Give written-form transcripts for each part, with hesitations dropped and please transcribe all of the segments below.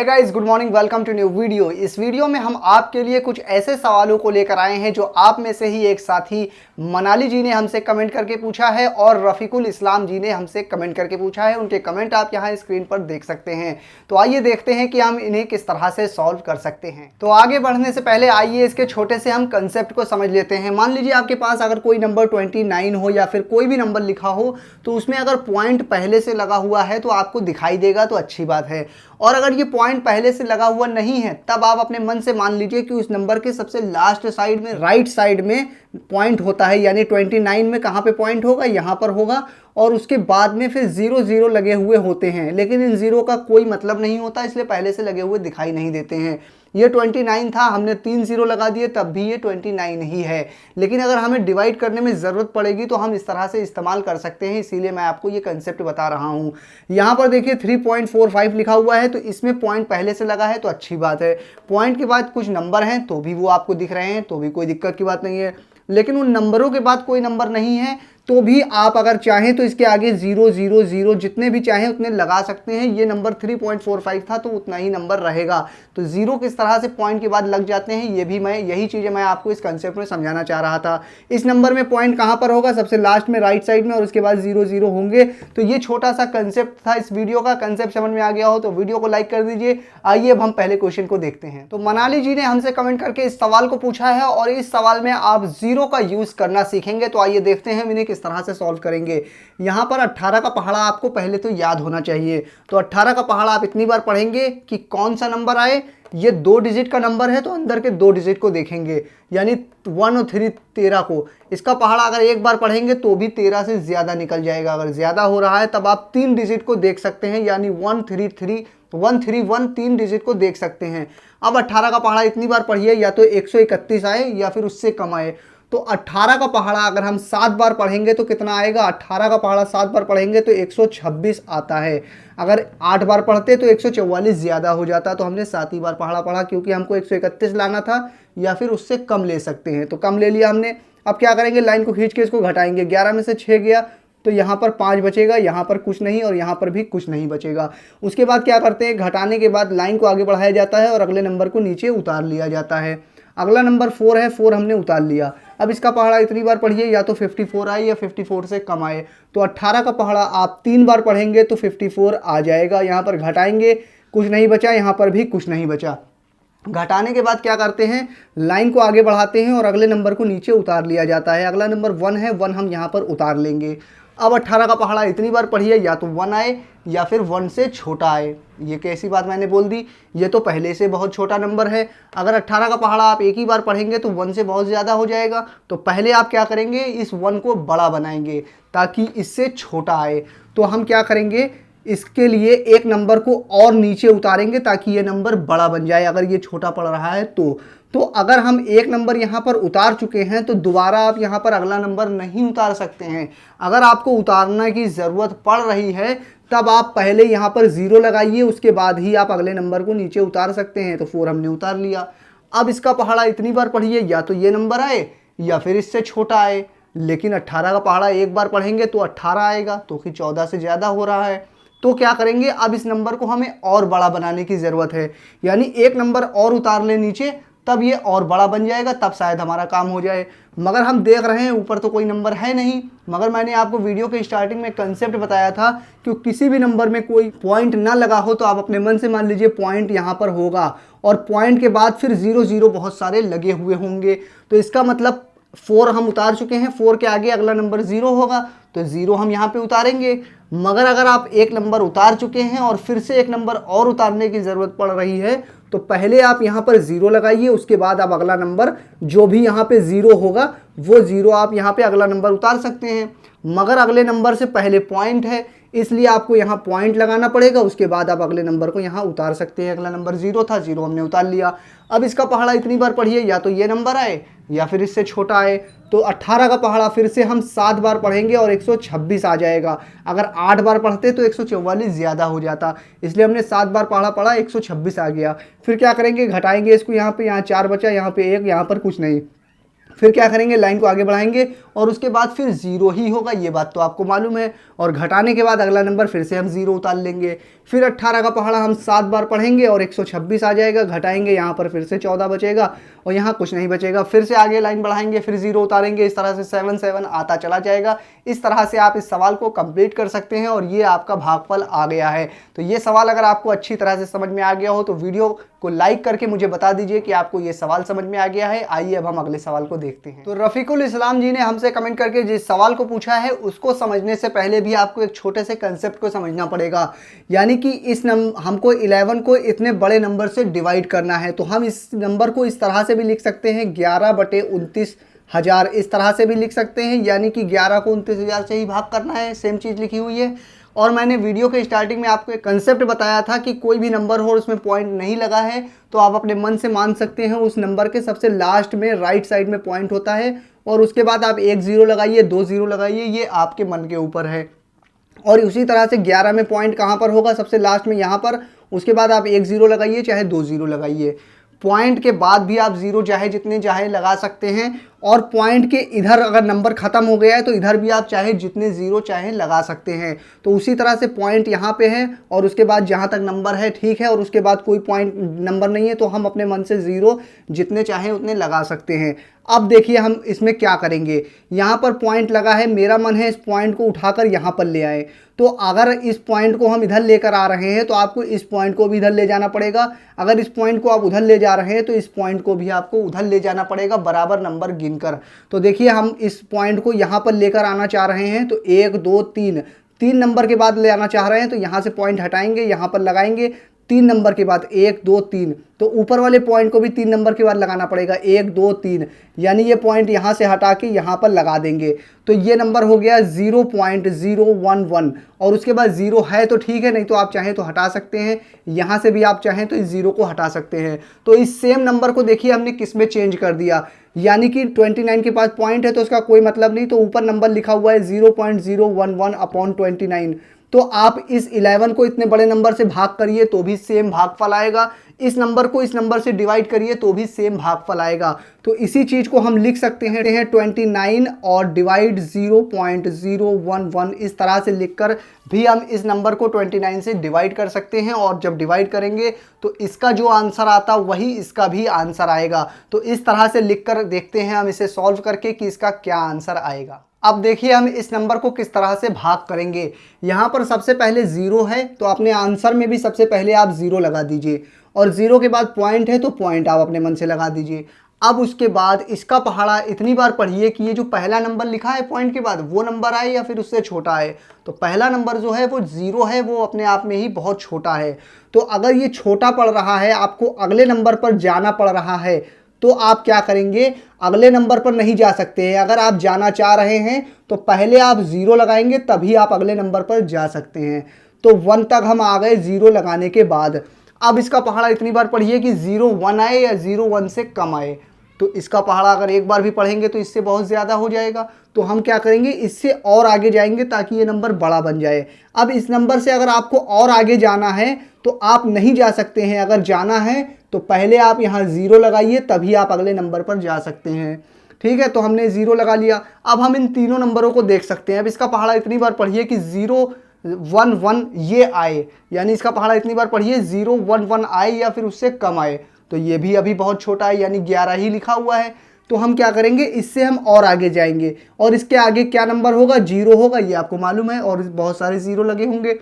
Hey guys, good morning, welcome to new video. इस video में हम आपके लिए कुछ ऐसे सवालों को लेकर आए हैं जो आप में से ही एक साथी मनाली जी ने हमसे कमेंट करके पूछा है और रफीकुल इस्लाम जी ने हमसे कमेंट करके पूछा है। उनके कमेंट आप यहाँ स्क्रीन पर देख सकते हैं। तो आइए देखते हैं कि हम इन्हें किस तरह से सॉल्व कर सकते हैं। तो आगे बढ़ने से पहले आइए इसके छोटे से हम कंसेप्ट को समझ लेते हैं। मान लीजिए आपके पास अगर कोई नंबर 29 हो या फिर कोई भी नंबर लिखा हो, तो उसमें अगर पॉइंट पहले से लगा हुआ है तो आपको दिखाई देगा, तो अच्छी बात है। और अगर ये पॉइंट पहले से लगा हुआ नहीं है, तब आप अपने मन से मान लीजिए कि उस नंबर के सबसे लास्ट साइड में राइट साइड में पॉइंट होता है, यानी 29 में कहाँ पे पॉइंट होगा, यहाँ पर होगा। और उसके बाद में फिर 0 0 लगे हुए होते हैं, लेकिन इन 0 का कोई मतलब नहीं होता, इसलिए पहले से लगे हुए दिखाई नहीं देते हैं। ये 29 था, हमने 3 0 लगा दिए, तब भी ये 29 ही है। लेकिन अगर हमें डिवाइड करने में ज़रूरत पड़ेगी तो हम इस तरह से इस्तेमाल कर सकते हैं, इसीलिए मैं आपको ये कंसेप्ट बता रहा हूँ। यहाँ पर देखिए 3.45 लिखा हुआ है, तो इसमें पॉइंट पहले से लगा है, तो अच्छी बात है। पॉइंट के बाद कुछ नंबर हैं तो भी वो आपको दिख रहे हैं, तो भी कोई दिक्कत की बात नहीं है। लेकिन उन नंबरों के बाद कोई नंबर नहीं है, तो भी आप अगर चाहें तो इसके आगे 0 0 0 जितने भी चाहें उतने लगा सकते हैं। ये नंबर 3.45 था, तो उतना ही नंबर रहेगा। तो 0 किस तरह से पॉइंट के बाद लग जाते हैं, यही चीज़ें मैं आपको इस कंसेप्ट में समझाना चाह रहा था। इस नंबर में पॉइंट कहाँ पर होगा, सबसे लास्ट में राइट साइड में, और उसके बाद 0 0 होंगे। तो ये छोटा सा कंसेप्ट था इस वीडियो का। कंसेप्ट समझ में आ गया हो तो वीडियो को लाइक कर दीजिए। आइए अब हम पहले क्वेश्चन को देखते हैं। तो मनाली जी ने हमसे कमेंट करके इस सवाल को पूछा है और इस सवाल में आप 0 का यूज़ करना सीखेंगे। तो आइए देखते हैं इन्हें किस तरह से सॉल्व करेंगे। यहां पर 18 का पहाड़ा आपको पहले तो याद होना चाहिए। तो 18 का पहाड़ा आप इतनी बार पढ़ेंगे कि कौन सा नंबर आए। ये 2 डिजिट का नंबर है, तो अंदर के 2 डिजिट को देखेंगे, यानी 1 और 3 13 को। इसका पहाड़ा अगर एक बार पढ़ेंगे तो भी 13 से ज़्यादा निकल जाएगा। अगर ज़्यादा हो रहा है तब आप 3 डिजिट को देख सकते हैं, यानी 133 131 3 डिजिट को देख सकते हैं। अब 18 का पहाड़ा इतनी बार पढ़िए, या तो 131 आए या फिर उससे कम आए। तो 18 का पहाड़ा अगर हम 7 बार पढ़ेंगे तो कितना आएगा। 18 का पहाड़ा 7 बार पढ़ेंगे तो 126 आता है। अगर 8 बार पढ़ते तो 144 ज़्यादा हो जाता। तो हमने 7 ही बार पहाड़ा पढ़ा, क्योंकि हमको 131 लाना था, या फिर उससे कम ले सकते हैं। तो कम ले लिया हमने। अब क्या करेंगे, लाइन को खींच के इसको घटाएंगे। 11 में से 6 गया तो यहाँ पर 5 बचेगा, यहाँ पर कुछ नहीं और यहाँ पर भी कुछ नहीं बचेगा। उसके बाद क्या करते हैं, घटाने के बाद लाइन को आगे बढ़ाया जाता है और अगले नंबर को नीचे उतार लिया जाता है। अगला नंबर 4 है, 4 हमने उतार लिया। अब इसका पहाड़ा इतनी बार पढ़िए, या तो 54 आए या 54 से कम आए। तो 18 का पहाड़ा आप 3 बार पढ़ेंगे तो 54 आ जाएगा। यहाँ पर घटाएंगे, कुछ नहीं बचा, यहाँ पर भी कुछ नहीं बचा। घटाने के बाद क्या करते हैं, लाइन को आगे बढ़ाते हैं और अगले नंबर को नीचे उतार लिया जाता है। अगला नंबर 1 है, 1 हम यहाँ पर उतार लेंगे। अब 18 का पहाड़ा इतनी बार पढ़िए, या तो 1 आए या फिर 1 से छोटा आए। ये कैसी बात मैंने बोल दी, ये तो पहले से बहुत छोटा नंबर है। अगर 18 का पहाड़ा आप एक ही बार पढ़ेंगे तो 1 से बहुत ज़्यादा हो जाएगा। तो पहले आप क्या करेंगे, इस 1 को बड़ा बनाएंगे ताकि इससे छोटा आए। तो हम क्या करेंगे, इसके लिए एक नंबर को और नीचे उतारेंगे ताकि ये नंबर बड़ा बन जाए, अगर ये छोटा पड़ रहा है तो अगर हम एक नंबर यहाँ पर उतार चुके हैं तो दोबारा आप यहाँ पर अगला नंबर नहीं उतार सकते हैं। अगर आपको उतारने की ज़रूरत पड़ रही है तब आप पहले यहाँ पर 0 लगाइए, उसके बाद ही आप अगले नंबर को नीचे उतार सकते हैं। तो 4 हमने उतार लिया। अब इसका पहाड़ा इतनी बार पढ़िए, या तो ये नंबर आए या फिर इससे छोटा आए। लेकिन 18 का पहाड़ा एक बार पढ़ेंगे तो 18 आएगा, तो कि 14 से ज़्यादा हो रहा है। तो क्या करेंगे, अब इस नंबर को हमें और बड़ा बनाने की ज़रूरत है, यानी एक नंबर और उतार ले नीचे, तब ये और बड़ा बन जाएगा, तब शायद हमारा काम हो जाए। मगर हम देख रहे हैं ऊपर तो कोई नंबर है नहीं। मगर मैंने आपको वीडियो के स्टार्टिंग में कंसेप्ट बताया था कि किसी भी नंबर में कोई पॉइंट ना लगा हो तो आप अपने मन से मान लीजिए पॉइंट यहाँ पर होगा, और पॉइंट के बाद फिर 0 0 बहुत सारे लगे हुए होंगे। तो इसका मतलब 4 हम उतार चुके हैं, 4 के आगे अगला नंबर 0 होगा, तो 0 हम यहाँ पे उतारेंगे। मगर अगर आप एक नंबर उतार चुके हैं और फिर से एक नंबर और उतारने की ज़रूरत पड़ रही है, तो पहले आप यहाँ पर 0 लगाइए, उसके बाद आप अगला नंबर जो भी यहाँ पे 0 होगा वो 0 आप यहाँ पे अगला नंबर उतार सकते हैं। मगर अगले नंबर से पहले पॉइंट है, इसलिए आपको यहाँ पॉइंट लगाना पड़ेगा, उसके बाद आप अगले नंबर को यहाँ उतार सकते हैं। अगला नंबर 0 था, 0 हमने उतार लिया। अब इसका पहाड़ा इतनी बार पढ़िए, या तो ये नंबर आए या फिर इससे छोटा आए। तो 18 का पहाड़ा फिर से हम 7 बार पढ़ेंगे और 126 आ जाएगा। अगर 8 बार पढ़ते तो 144 ज़्यादा हो जाता, इसलिए हमने 7 बार पढ़ा 126 आ गया। फिर क्या करेंगे, घटाएंगे इसको, यहाँ पे 4 बचा, यहाँ पे 1, यहाँ पर कुछ नहीं। फिर क्या करेंगे, लाइन को आगे बढ़ाएंगे और उसके बाद फिर 0 ही होगा, ये बात तो आपको मालूम है। और घटाने के बाद अगला नंबर फिर से हम 0 उतार लेंगे। फिर 18 का पहाड़ा हम 7 बार पढ़ेंगे और 126 आ जाएगा, घटाएंगे, यहाँ पर फिर से 14 बचेगा और यहाँ कुछ नहीं बचेगा। फिर से आगे लाइन बढ़ाएंगे, फिर 0 उतारेंगे, इस तरह से 7 7 आता चला जाएगा। इस तरह से आप इस सवाल को कंप्लीट कर सकते हैं और ये आपका भागफल आ गया है। तो ये सवाल अगर आपको अच्छी तरह से समझ में आ गया हो तो वीडियो को लाइक करके मुझे बता दीजिए कि आपको ये सवाल समझ में आ गया है। आइए अब हम अगले सवाल को देखते हैं। तो रफीकुल इस्लाम जी ने हमसे कमेंट करके जिस सवाल को पूछा है उसको समझने से पहले भी आपको एक छोटे से कंसेप्ट को समझना पड़ेगा। यानी कि हमको 11 को इतने बड़े नंबर से डिवाइड करना है, तो हम इस नंबर को इस तरह से भी लिख सकते हैं 11/29,000, इस तरह से भी लिख सकते हैं। यानी कि 11 को 29,000 से ही भाग करना है, सेम चीज़ लिखी हुई है। और मैंने वीडियो के स्टार्टिंग में आपको एक कंसेप्ट बताया था कि कोई भी नंबर हो और उसमें पॉइंट नहीं लगा है तो आप अपने मन से मान सकते हैं उस नंबर के सबसे लास्ट में राइट साइड में पॉइंट होता है और उसके बाद आप 1 0 लगाइए, 2 0 लगाइए, ये आपके मन के ऊपर है। और उसी तरह से 11 में पॉइंट कहाँ पर होगा, सबसे लास्ट में यहाँ पर, उसके बाद आप 1 0 लगाइए चाहे 2 0 लगाइए। पॉइंट के बाद भी आप 0 चाहे जितने चाहे लगा सकते हैं और पॉइंट के इधर अगर नंबर ख़त्म हो गया है तो इधर भी आप चाहे जितने 0 चाहे लगा सकते हैं। तो उसी तरह से पॉइंट यहाँ पे है और उसके बाद जहाँ तक नंबर है ठीक है और उसके बाद कोई पॉइंट नंबर नहीं है तो हम अपने मन से 0 जितने चाहे उतने लगा सकते हैं। अब देखिए हम इसमें क्या करेंगे, यहाँ पर पॉइंट लगा है, मेरा मन है इस पॉइंट को उठाकर यहाँ पर ले आए। तो अगर इस पॉइंट को हम इधर लेकर आ रहे हैं तो आपको इस पॉइंट को भी इधर ले जाना पड़ेगा। अगर इस पॉइंट को आप उधर ले जा रहे हैं तो इस पॉइंट को भी आपको उधर ले जाना पड़ेगा बराबर नंबर गिनकर। तो देखिए हम इस पॉइंट को यहाँ पर लेकर आना चाह रहे हैं तो 1 2 3 नंबर के बाद ले आना चाह रहे हैं तो यहाँ से पॉइंट हटाएंगे, यहाँ पर लगाएंगे 3 नंबर के बाद 1 2 3, तो ऊपर वाले पॉइंट को भी 3 नंबर के बाद लगाना पड़ेगा 1 2 3, यानी ये पॉइंट यहाँ से हटा के यहाँ पर लगा देंगे। तो ये नंबर हो गया 0.011 और उसके बाद 0 है तो ठीक है, नहीं तो आप चाहें तो हटा सकते हैं, यहाँ से भी आप चाहें तो इस 0 को हटा सकते हैं। तो इस सेम नंबर को देखिए हमने किस में चेंज कर दिया, यानी कि 29 के पास पॉइंट है तो उसका कोई मतलब नहीं, तो ऊपर नंबर लिखा हुआ है 0.011/29। तो आप इस 11 को इतने बड़े नंबर से भाग करिए तो भी सेम भागफल आएगा, इस नंबर को इस नंबर से डिवाइड करिए तो भी सेम भागफल आएगा। तो इसी चीज़ को हम लिख सकते हैं 29 और डिवाइड 0.011, इस तरह से लिखकर भी हम इस नंबर को 29 से डिवाइड कर सकते हैं और जब डिवाइड करेंगे तो इसका जो आंसर आता वही इसका भी आंसर आएगा। तो इस तरह से लिखकर देखते हैं हम इसे सॉल्व करके कि इसका क्या आंसर आएगा। अब देखिए हम इस नंबर को किस तरह से भाग करेंगे। यहाँ पर सबसे पहले 0 है तो अपने आंसर में भी सबसे पहले आप 0 लगा दीजिए और 0 के बाद पॉइंट है तो पॉइंट आप अपने मन से लगा दीजिए। अब उसके बाद इसका पहाड़ा इतनी बार पढ़िए कि ये जो पहला नंबर लिखा है पॉइंट के बाद वो नंबर आए या फिर उससे छोटा आए। तो पहला नंबर जो है वो 0 है, वो अपने आप में ही बहुत छोटा है। तो अगर ये छोटा पड़ रहा है, आपको अगले नंबर पर जाना पड़ रहा है, तो आप क्या करेंगे, अगले नंबर पर नहीं जा सकते हैं। अगर आप जाना चाह रहे हैं तो पहले आप 0 लगाएंगे तभी आप अगले नंबर पर जा सकते हैं। तो 1 तक हम आ गए 0 लगाने के बाद। अब इसका पहाड़ा इतनी बार पढ़िए कि 0 1 आए या 0 1 से कम आए। तो इसका पहाड़ा अगर एक बार भी पढ़ेंगे तो इससे बहुत ज़्यादा हो जाएगा। तो हम क्या करेंगे, इससे और आगे जाएंगे ताकि ये नंबर बड़ा बन जाए। अब इस नंबर से अगर आपको और आगे जाना है तो आप नहीं जा सकते हैं। अगर जाना है तो पहले आप यहाँ 0 लगाइए तभी आप अगले नंबर पर जा सकते हैं। ठीक है, तो हमने 0 लगा लिया। अब हम इन तीनों नंबरों को देख सकते हैं। अब इसका पहाड़ा इतनी बार पढ़िए कि 0 1 1 ये आए, यानी इसका पहाड़ा इतनी बार पढ़िए 0 1 1 आए या फिर उससे कम आए। तो ये भी अभी बहुत छोटा है, यानी 11 ही लिखा हुआ है। तो हम क्या करेंगे, इससे हम और आगे जाएंगे और इसके आगे क्या नंबर होगा, 0 होगा, ये आपको मालूम है, और बहुत सारे 0 लगे होंगे।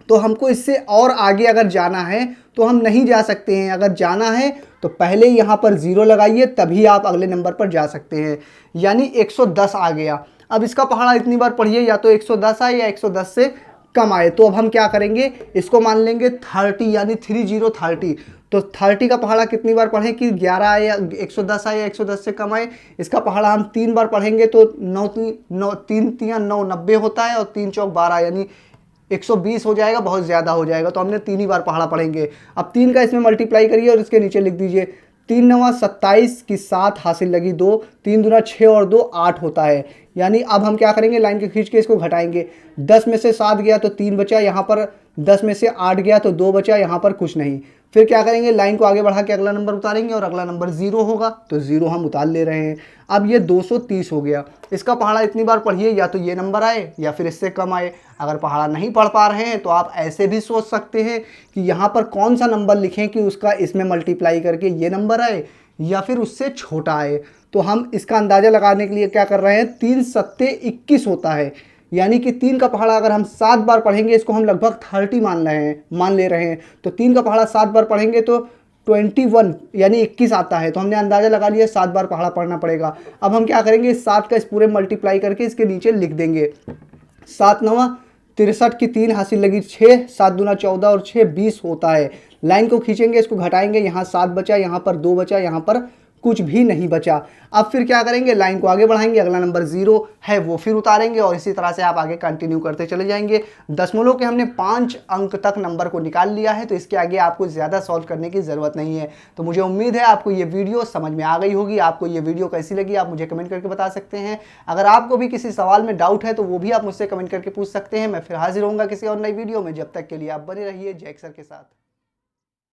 तो हमको इससे और आगे अगर जाना है तो हम नहीं जा सकते हैं। अगर जाना है तो पहले यहाँ पर 0 लगाइए तभी आप अगले नंबर पर जा सकते हैं, यानी 110 आ गया। अब इसका पहाड़ा इतनी बार पढ़िए, या तो 110 आए या 110 से कम आए। तो अब हम क्या करेंगे, इसको मान लेंगे 30, यानी 30। तो 30 का पहाड़ा कितनी बार पढ़ें कि 11 आए या 110 आए या 110 से कम आए। इसका पहाड़ा हम 3 बार पढ़ेंगे तो 9 3 3 9 90 होता है और 3 चौक 12, यानी 120 हो जाएगा, बहुत ज़्यादा हो जाएगा। तो हमने 3 ही बार पहाड़ा पढ़ेंगे। अब 3 का इसमें मल्टीप्लाई करिए और इसके नीचे लिख दीजिए 3 9 27 की 7 हासिल लगी 2, 3 दूना 6 और 2 8 होता है। यानी अब हम क्या करेंगे, लाइन के खींच के इसको घटाएंगे। 10 में से 7 गया तो 3 बचा, यहाँ पर 10 में से 8 गया तो 2 बचा, यहाँ पर कुछ नहीं। फिर क्या करेंगे, लाइन को आगे बढ़ा के अगला नंबर उतारेंगे और अगला नंबर 0 होगा तो 0 हम उतार ले रहे हैं। अब ये 230 हो गया। इसका पहाड़ा इतनी बार पढ़िए, या तो ये नंबर आए या फिर इससे कम आए। अगर पहाड़ा नहीं पढ़ पा रहे हैं तो आप ऐसे भी सोच सकते हैं कि यहाँ पर कौन सा नंबर लिखें कि उसका इसमें मल्टीप्लाई करके ये नंबर आए या फिर उससे छोटा आए। तो हम इसका अंदाज़ा लगाने के लिए क्या कर रहे हैं, 3 सत्ते 21 होता है, यानी कि 3 का पहाड़ा अगर हम 7 बार पढ़ेंगे, इसको हम लगभग 30 मान ले रहे हैं, तो 3 का पहाड़ा 7 बार पढ़ेंगे तो 21 यानी 21 आता है। तो हमने अंदाज़ा लगा लिया 7 बार पहाड़ा पढ़ना पड़ेगा। अब हम क्या करेंगे, इस 7 का इस पूरे मल्टीप्लाई करके इसके नीचे लिख देंगे। 7 9 63 की 3 हासिल लगी 6, 7 दूना 14 और 6 20 होता है। लाइन को खींचेंगे, इसको घटाएंगे, यहाँ 7 बचा, यहाँ पर 2 बचा, यहाँ पर कुछ भी नहीं बचा। अब फिर क्या करेंगे, लाइन को आगे बढ़ाएंगे, अगला नंबर 0 है वो फिर उतारेंगे और इसी तरह से आप आगे कंटिन्यू करते चले जाएंगे। दशमलव के हमने 5 अंक तक नंबर को निकाल लिया है, तो इसके आगे आपको ज़्यादा सॉल्व करने की ज़रूरत नहीं है। तो मुझे उम्मीद है आपको ये वीडियो समझ में आ गई होगी। आपको ये वीडियो कैसी लगी आप मुझे कमेंट करके बता सकते हैं। अगर आपको भी किसी सवाल में डाउट है तो वो भी आप मुझसे कमेंट करके पूछ सकते हैं। मैं फिर हाजिर होऊंगा किसी और नई वीडियो में। जब तक के लिए आप बने रहिए जैक सर के साथ।